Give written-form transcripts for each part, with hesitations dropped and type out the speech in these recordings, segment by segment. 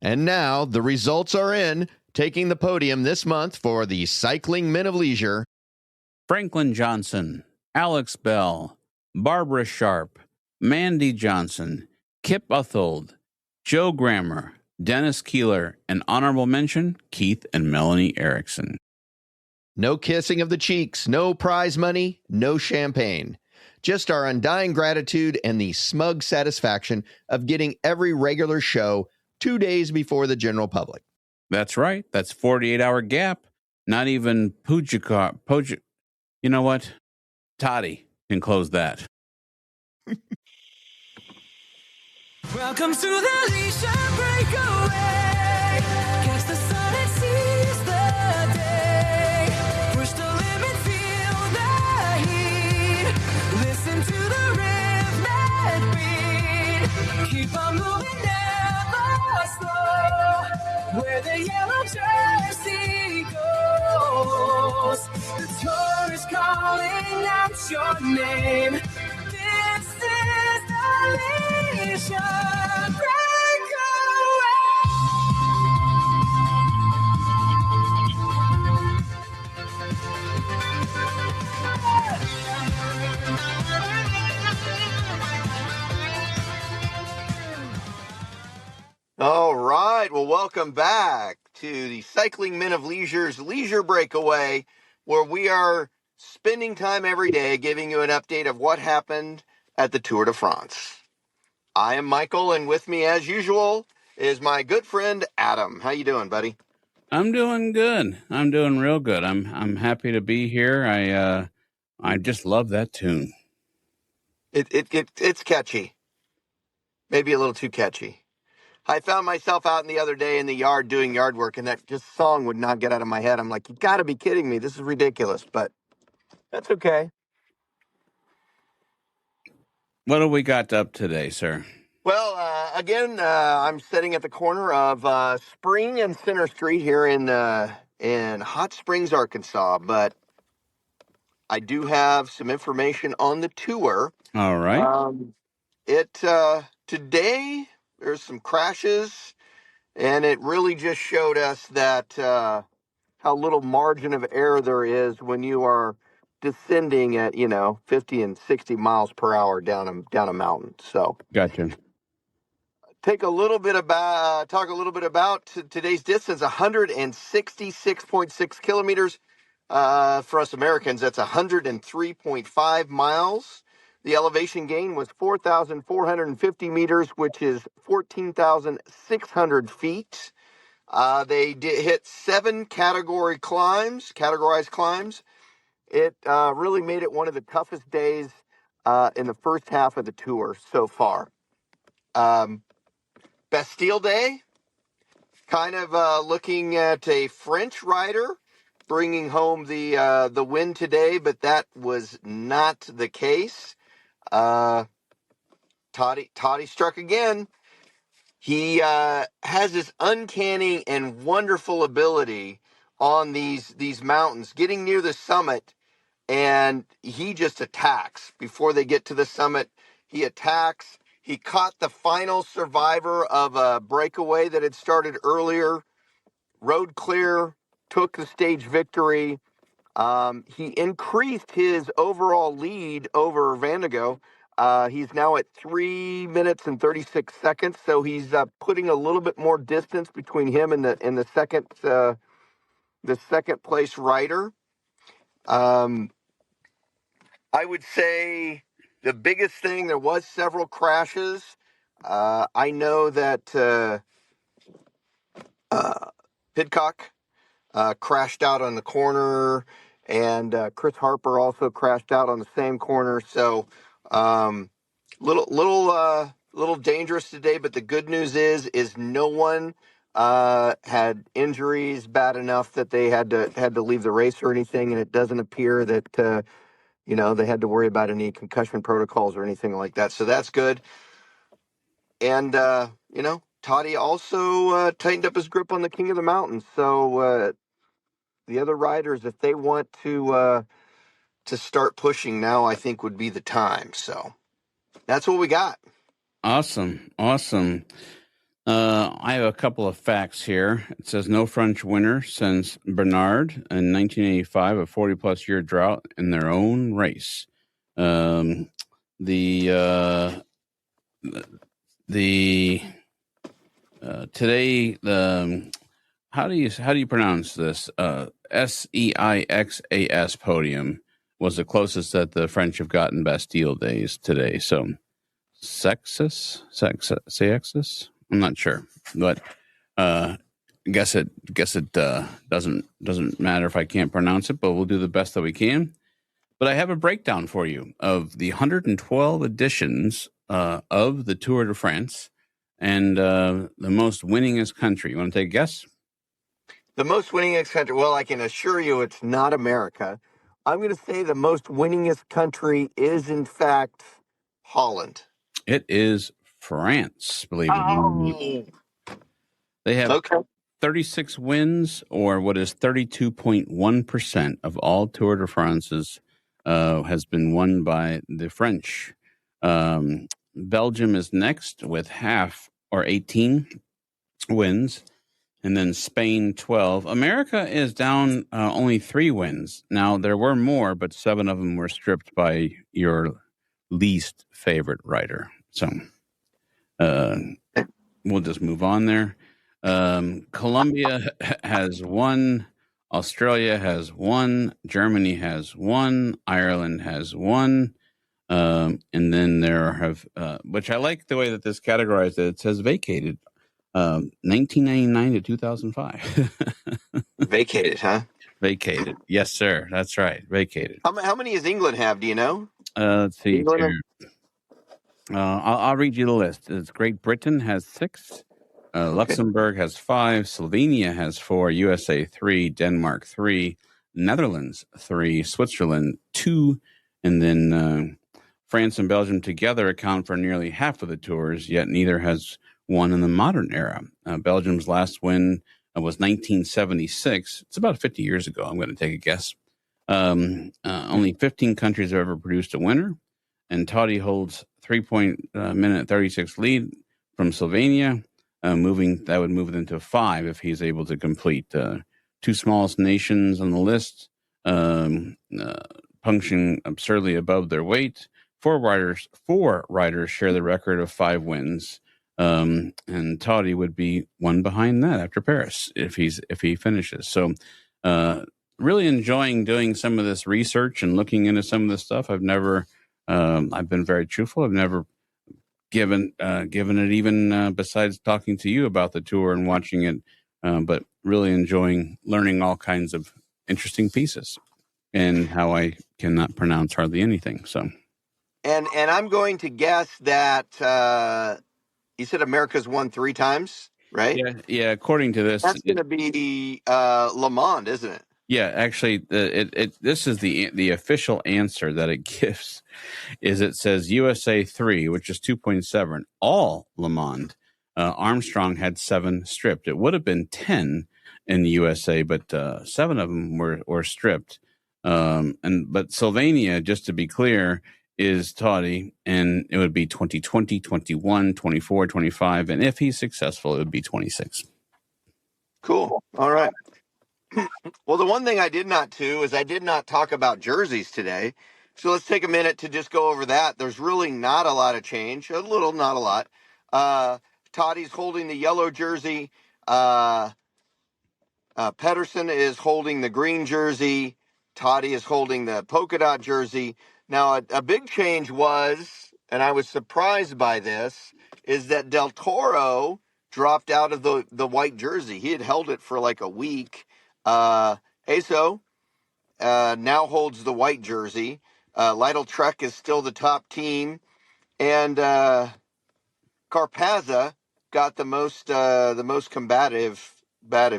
And now the results are in. Taking the podium this month for the Cycling Men of Leisure: Franklin Johnson, Alex Bell, Barbara Sharp, Mandy Johnson, Kip Uthold, Joe Grammer, Dennis Keeler, and honorable mention, Keith and Melanie Erickson. No kissing of the cheeks, no prize money, no champagne. Just our undying gratitude and the smug satisfaction of getting every regular show 2 days before the general public. That's right. That's 48-hour gap. Not even Pogacar. You know what? Toddy can close that. Welcome to the Leisure Breakaway. Catch the sun and seize the day. Push the limit, feel the heat. Listen to the rhythm beat. Keep on moving, never slow. Where the yellow jersey goes. The tour is calling out your name. This is the Leisure All right. Well, welcome back to the Cycling Men of Leisure's Leisure Breakaway, where we are spending time every day giving you an update of what happened at the Tour de France. I am Michael, and with me, as usual, is my good friend Adam. How you doing, buddy? I'm doing good. I'm doing real good. I'm happy to be here. I just love that tune. It's catchy. Maybe a little too catchy. I found myself out the other day in the yard doing yard work, and that just song would not get out of my head. I'm like, you got to be kidding me. This is ridiculous, but that's okay. What do we got up today, sir? Well, again, I'm sitting at the corner of Spring and Center Street here in Hot Springs, Arkansas, but I do have some information on the tour. All right. Today there's some crashes, and it really just showed us that how little margin of error there is when you are descending at 50 and 60 miles per hour down a mountain. So Gotcha. talk a little bit about today's distance: 166.6 kilometers. For us Americans, that's 103.5 miles. The elevation gain was 4,450 meters, which is 14,600 feet. They hit 7 categorized climbs. It really made it one of the toughest days in the first half of the tour so far. Bastille Day, kind of looking at a French rider bringing home the win today, but that was not the case. Toddy struck again. He has this uncanny and wonderful ability on these mountains, getting near the summit, and he just attacks. Before they get to the summit, he attacks. He caught the final survivor of a breakaway that had started earlier, rode clear, took the stage victory. He increased his overall lead over Vingegaard. He's now at 3 minutes and 36 seconds, so he's putting a little bit more distance between him and the second place rider. I would say the biggest thing, there was several crashes. I know that Pidcock crashed out on the corner, and Chris Harper also crashed out on the same corner. So little dangerous today. But the good news is no one had injuries bad enough that they had to leave the race or anything, and it doesn't appear that they had to worry about any concussion protocols or anything like that. So that's good. And Toddy also tightened up his grip on the King of the Mountains. So the other riders, if they want to start pushing now, I think would be the time. So that's what we got. Awesome. I I have a couple of facts here. It says no French winner since Bernard in 1985, a 40-plus year drought in their own race. The today how do you pronounce this? SEIXAS Podium was the closest that the French have gotten Bastille days today. So Sexus? I'm not sure, but guess it doesn't matter if I can't pronounce it, but we'll do the best that we can. But I have a breakdown for you of the 112 editions of the Tour de France and the most winningest country. You want to take a guess? The most winningest country. Well, I can assure you it's not America. I'm going to say the most winningest country is, in fact, Holland. It is France, believe it or not. They have 36 wins, or what is 32.1% of all Tour de France's has been won by the French. Belgium is next with half, or 18 wins, and then Spain 12. America is down only 3 wins. Now, there were more, but 7 of them were stripped by your least favorite rider. So we'll just move on there. Colombia has 1, Australia has 1, Germany has 1, Ireland has 1, and then there have, which I like the way that this categorized it. It says vacated, 1999 to 2005. Vacated, huh? Vacated, yes, sir. That's right, vacated. How many does England have? Do you know? Let's see here. I'll read you the list. It's Great Britain has 6. Luxembourg has 5, Slovenia has 4, USA 3, Denmark 3, Netherlands 3, Switzerland 2, and then France and Belgium together account for nearly half of the tours, yet neither has won in the modern era. Belgium's last win was 1976. It's about 50 years ago, I'm going to take a guess. Only 15 countries have ever produced a winner, and Tadej holds 3-minute 36 lead from Slovenia. That would move it into 5 if he's able to complete. 2 smallest nations on the list, punching absurdly above their weight. 4 riders share the record of 5 wins, and Toddy would be 1 behind that after Paris if he finishes. So, really enjoying doing some of this research and looking into some of this stuff. I've been very truthful. I've never given it even besides talking to you about the tour and watching it, but really enjoying learning all kinds of interesting pieces and how I cannot pronounce hardly anything. So, and I'm going to guess that you said America's won 3 times, right? Yeah. According to this, that's going to be Le Mans, isn't it? Yeah, actually, this is the official answer that it gives. It says USA 3, which is 2.7, all Le Mans. Armstrong had 7 stripped. It would have been 10 in the USA, but 7 of them were stripped. But Slovenia, just to be clear, is Toddy, and it would be 2020, 21, 24, 25, and if he's successful, it would be 26. Cool. All right. Well, the one thing I did not do is I did not talk about jerseys today. So let's take a minute to just go over that. There's really not a lot of change. A little, not a lot. Toddy's holding the yellow jersey. Pedersen is holding the green jersey. Toddy is holding the polka dot jersey. Now, a big change was, and I was surprised by this, is that Del Toro dropped out of the white jersey. He had held it for like a week. Aso now holds the white jersey. Lytle Trek is still the top team, and Carpazza got the most combative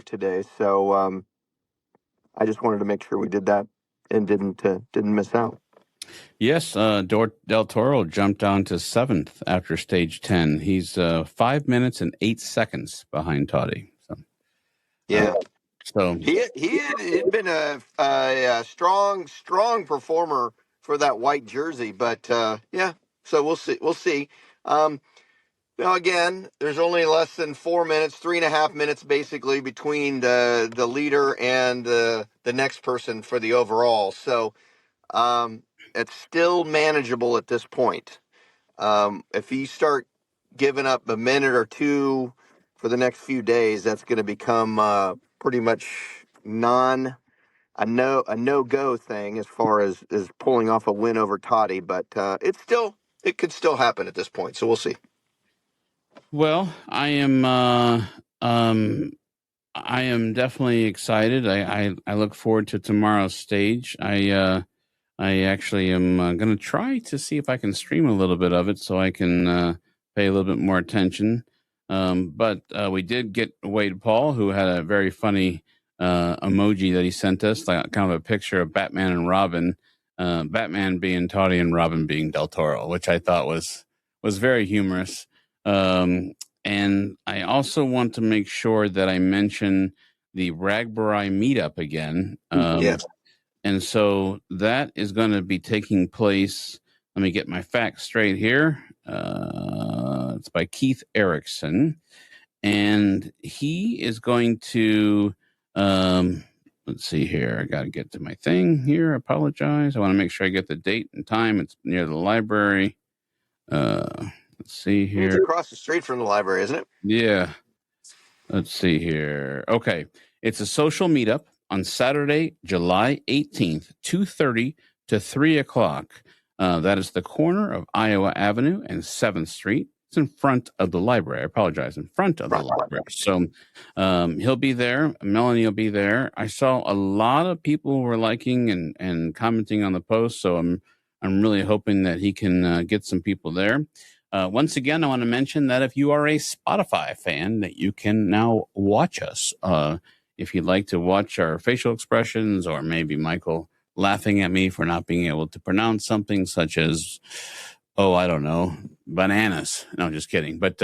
today. So I just wanted to make sure we did that and didn't miss out. Yes, Del Toro jumped down to 7th after stage 10. He's 5 minutes and 8 seconds behind Toddy. So yeah. So he had been a strong performer for that white jersey, but yeah. So we'll see. Now, again, there's only less than 4 minutes, 3.5 minutes, basically, between the leader and the next person for the overall. So it's still manageable at this point. If you start giving up a minute or two for the next few days, that's going to become pretty much a no-go thing as far as pulling off a win over Toddy. But it could still happen at this point. So we'll see. Well, I am definitely excited. I look forward to tomorrow's stage. I actually am going to try to see if I can stream a little bit of it so I can pay a little bit more attention. But we did get Wade Paul, who had a very funny emoji that he sent us, like kind of a picture of Batman and Robin, Batman being Toddy and Robin being Del Toro, which I thought was very humorous. And I also want to make sure that I mention the Ragbri meetup again. Yes. And so that is going to be taking place. Let me get my facts straight here. It's by Keith Erickson. And he is going to, let's see here. I got to get to my thing here. I apologize. I want to make sure I get the date and time. It's near the library. Let's see here. It's across the street from the library, isn't it? Yeah. Let's see here. Okay. It's a social meetup on Saturday, July 18th, 2:30 to 3 o'clock. That is the corner of Iowa Avenue and 7th Street. It's in front of the library. I apologize. In front of the library. So he'll be there. Melanie will be there. I saw a lot of people who were liking and commenting on the post. So I'm really hoping that he can get some people there. Once again, I want to mention that if you are a Spotify fan, that you can now watch us. If you'd like to watch our facial expressions, or maybe Michael laughing at me for not being able to pronounce something such as, I don't know, bananas. No, just kidding. But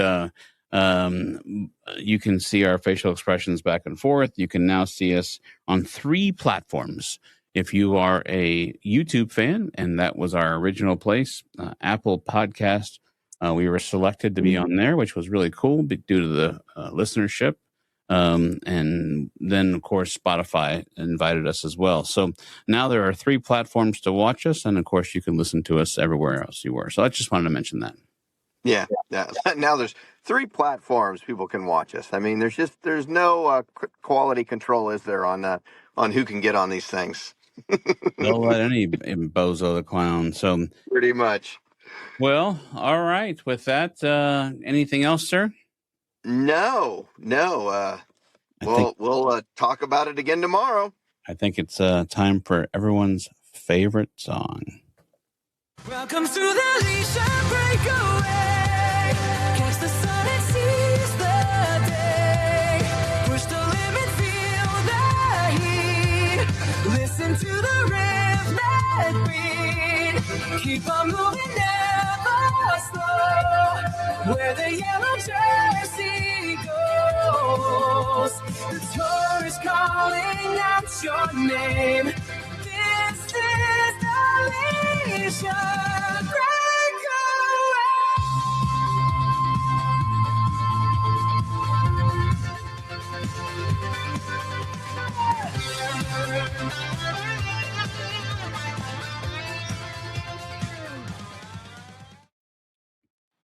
you can see our facial expressions back and forth. You can now see us on 3 platforms. If you are a YouTube fan, and that was our original place, Apple Podcast, we were selected to be on there, which was really cool due to the listenership. And then, of course, Spotify invited us as well. So now there are 3 platforms to watch us. And, of course, you can listen to us everywhere else you were. So I just wanted to mention that. Yeah. Now there's 3 platforms people can watch us. I mean, there's no quality control, is there, on who can get on these things? They'll let any bozo the clown. So pretty much. Well, all right. With that, anything else, sir? No. We'll talk about it again tomorrow. I think it's time for everyone's favorite song. Welcome to the Leisure Breakaway. Catch the sun and seize the day. Push the limit, feel the heat. Listen to the rhythm beat. Keep on moving, never slow. Where the yellow jersey goes. The tour is calling out your name. This is the Leisure